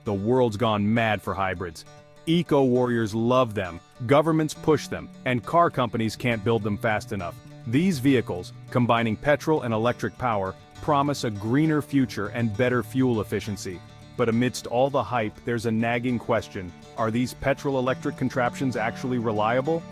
The world's gone mad for hybrids. Eco-warriors love them, governments push them, and car companies can't build them fast enough. These vehicles, combining petrol and electric power, promise a greener future and better fuel efficiency. But amidst all the hype, there's a nagging question: are these petrol-electric contraptions actually reliable?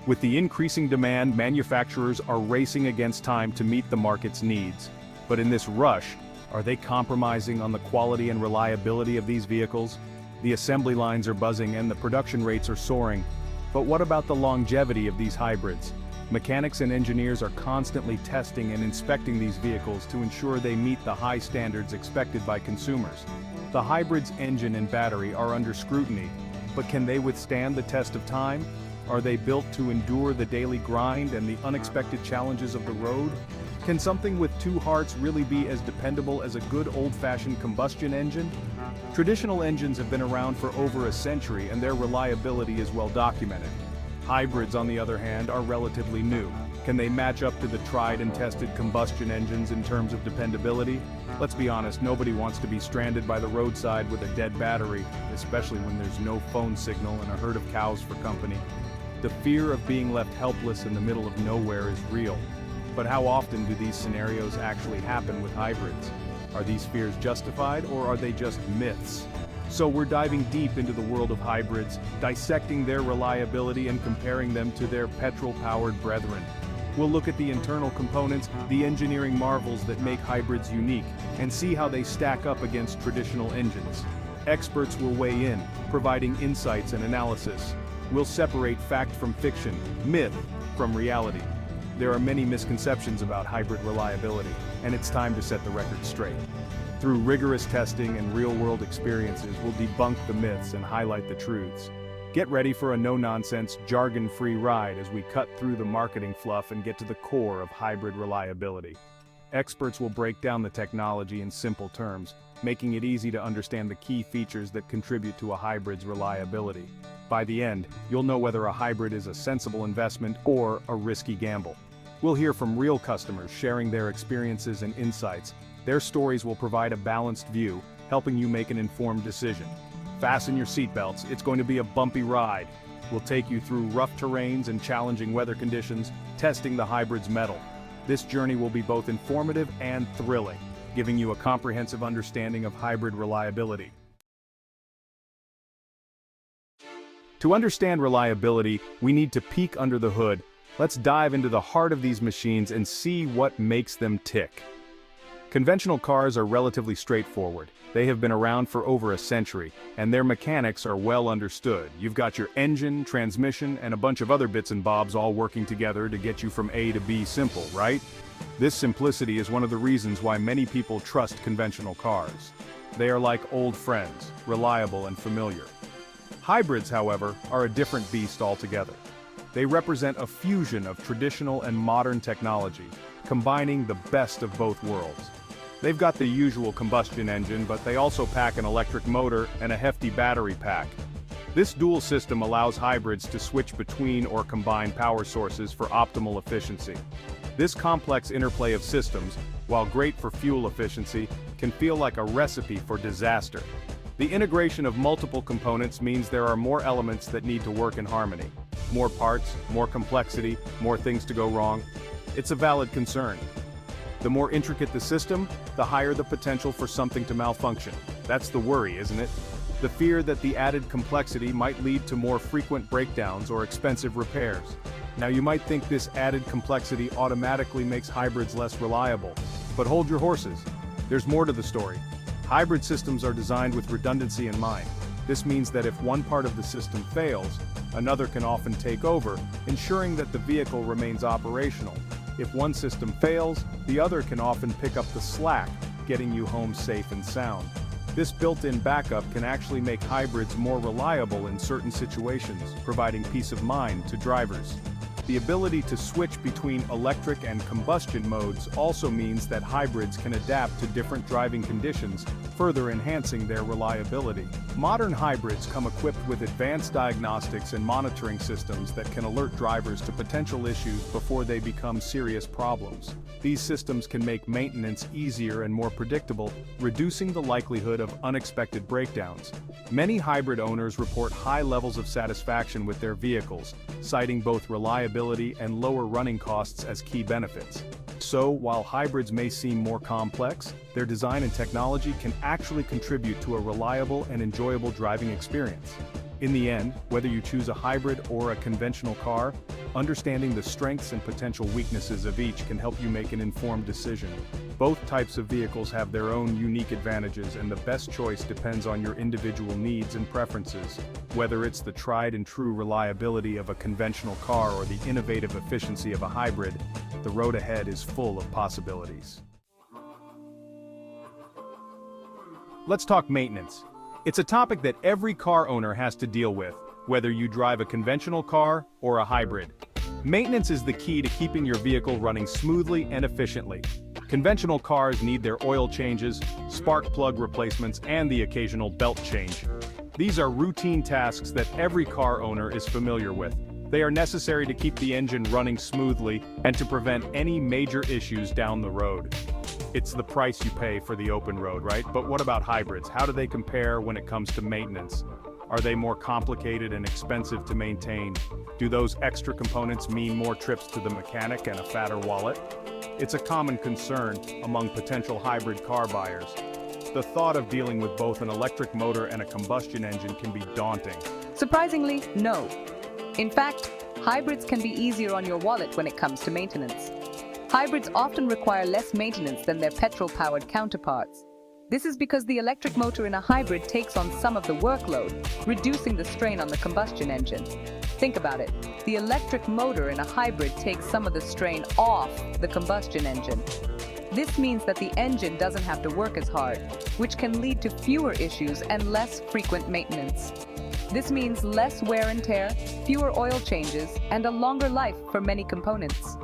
With the increasing demand, manufacturers are racing against time to meet the market's needs. But in this rush, are they compromising on the quality and reliability of these vehicles? The assembly lines are buzzing and the production rates are soaring. But what about the longevity of these hybrids? Mechanics and engineers are constantly testing and inspecting these vehicles to ensure they meet the high standards expected by consumers. The hybrid's engine and battery are under scrutiny, but can they withstand the test of time? Are they built to endure the daily grind and the unexpected challenges of the road? Can something with two hearts really be as dependable as a good old-fashioned combustion engine? Traditional engines have been around for over a century and their reliability is well documented. Hybrids, on the other hand, are relatively new. Can they match up to the tried and tested combustion engines in terms of dependability? Let's be honest, nobody wants to be stranded by the roadside with a dead battery, especially when there's no phone signal and a herd of cows for company. The fear of being left helpless in the middle of nowhere is real. But how often do these scenarios actually happen with hybrids? Are these fears justified, or are they just myths? So we're diving deep into the world of hybrids, dissecting their reliability and comparing them to their petrol-powered brethren. We'll look at the internal components, the engineering marvels that make hybrids unique, and see how they stack up against traditional engines. Experts will weigh in, providing insights and analysis. We'll separate fact from fiction, myth from reality. There are many misconceptions about hybrid reliability, and it's time to set the record straight. Through rigorous testing and real-world experiences, we'll debunk the myths and highlight the truths. Get ready for a no-nonsense, jargon-free ride as we cut through the marketing fluff and get to the core of hybrid reliability. Experts will break down the technology in simple terms, making it easy to understand the key features that contribute to a hybrid's reliability. By the end, you'll know whether a hybrid is a sensible investment or a risky gamble. We'll hear from real customers sharing their experiences and insights. Their stories will provide a balanced view, helping you make an informed decision. Fasten your seatbelts, it's going to be a bumpy ride. We'll take you through rough terrains and challenging weather conditions, testing the hybrid's mettle. This journey will be both informative and thrilling, giving you a comprehensive understanding of hybrid reliability. To understand reliability, we need to peek under the hood. Let's dive into the heart of these machines and see what makes them tick. Conventional cars are relatively straightforward. They have been around for over a century, and their mechanics are well understood. You've got your engine, transmission, and a bunch of other bits and bobs all working together to get you from A to B simple, right? This simplicity is one of the reasons why many people trust conventional cars. They are like old friends, reliable and familiar. Hybrids, however, are a different beast altogether. They represent a fusion of traditional and modern technology, combining the best of both worlds. They've got the usual combustion engine, but they also pack an electric motor and a hefty battery pack. This dual system allows hybrids to switch between or combine power sources for optimal efficiency. This complex interplay of systems, while great for fuel efficiency, can feel like a recipe for disaster. The integration of multiple components means there are more elements that need to work in harmony. More parts, more complexity, more things to go wrong. It's a valid concern. The more intricate the system, the higher the potential for something to malfunction. That's the worry, isn't it? The fear that the added complexity might lead to more frequent breakdowns or expensive repairs. Now you might think this added complexity automatically makes hybrids less reliable, but hold your horses. There's more to the story. Hybrid systems are designed with redundancy in mind. This means that if one part of the system fails, another can often take over, ensuring that the vehicle remains operational. If one system fails, the other can often pick up the slack, getting you home safe and sound. This built-in backup can actually make hybrids more reliable in certain situations, providing peace of mind to drivers. The ability to switch between electric and combustion modes also means that hybrids can adapt to different driving conditions, further enhancing their reliability. Modern hybrids come equipped with advanced diagnostics and monitoring systems that can alert drivers to potential issues before they become serious problems. These systems can make maintenance easier and more predictable, reducing the likelihood of unexpected breakdowns. Many hybrid owners report high levels of satisfaction with their vehicles, citing both reliability and lower running costs as key benefits. So, while hybrids may seem more complex, their design and technology can actually contribute to a reliable and enjoyable driving experience. In the end, whether you choose a hybrid or a conventional car, understanding the strengths and potential weaknesses of each can help you make an informed decision. Both types of vehicles have their own unique advantages, and the best choice depends on your individual needs and preferences. Whether it's the tried and true reliability of a conventional car or the innovative efficiency of a hybrid, the road ahead is full of possibilities. Let's talk maintenance. It's a topic that every car owner has to deal with, whether you drive a conventional car or a hybrid. Maintenance is the key to keeping your vehicle running smoothly and efficiently. Conventional cars need their oil changes, spark plug replacements, and the occasional belt change. These are routine tasks that every car owner is familiar with. They are necessary to keep the engine running smoothly and to prevent any major issues down the road. It's the price you pay for the open road, right? But what about hybrids? How do they compare when it comes to maintenance? Are they more complicated and expensive to maintain? Do those extra components mean more trips to the mechanic and a fatter wallet? It's a common concern among potential hybrid car buyers. The thought of dealing with both an electric motor and a combustion engine can be daunting. Surprisingly, no. In fact, hybrids can be easier on your wallet when it comes to maintenance. Hybrids often require less maintenance than their petrol-powered counterparts. This is because the electric motor in a hybrid takes on some of the workload, reducing the strain on the combustion engine. Think about it. The electric motor in a hybrid takes some of the strain off the combustion engine. This means that the engine doesn't have to work as hard, which can lead to fewer issues and less frequent maintenance. This means less wear and tear, fewer oil changes, and a longer life for many components.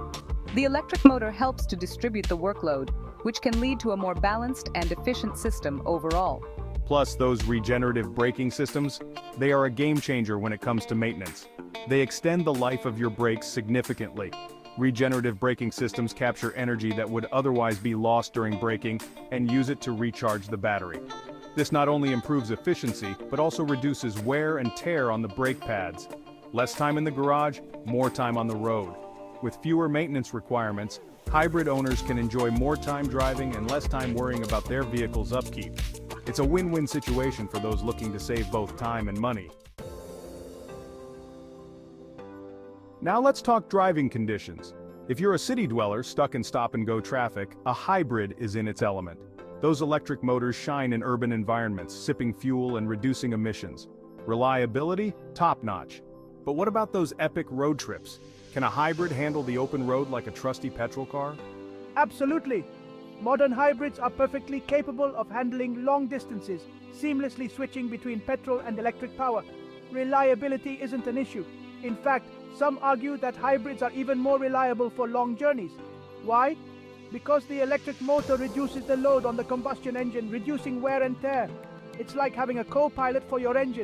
The electric motor helps to distribute the workload, which can lead to a more balanced and efficient system overall. Plus, those regenerative braking systems, they are a game changer when it comes to maintenance. They extend the life of your brakes significantly. Regenerative braking systems capture energy that would otherwise be lost during braking and use it to recharge the battery. This not only improves efficiency, but also reduces wear and tear on the brake pads. Less time in the garage, more time on the road. With fewer maintenance requirements, hybrid owners can enjoy more time driving and less time worrying about their vehicle's upkeep. It's a win-win situation for those looking to save both time and money. Now let's talk driving conditions. If you're a city dweller stuck in stop-and-go traffic, a hybrid is in its element. Those electric motors shine in urban environments, sipping fuel and reducing emissions. Reliability, top-notch. But what about those epic road trips? Can a hybrid handle the open road like a trusty petrol car? Absolutely. Modern hybrids are perfectly capable of handling long distances, seamlessly switching between petrol and electric power. Reliability isn't an issue. In fact, some argue that hybrids are even more reliable for long journeys. Why? Because the electric motor reduces the load on the combustion engine, reducing wear and tear. It's like having a co-pilot for your engine.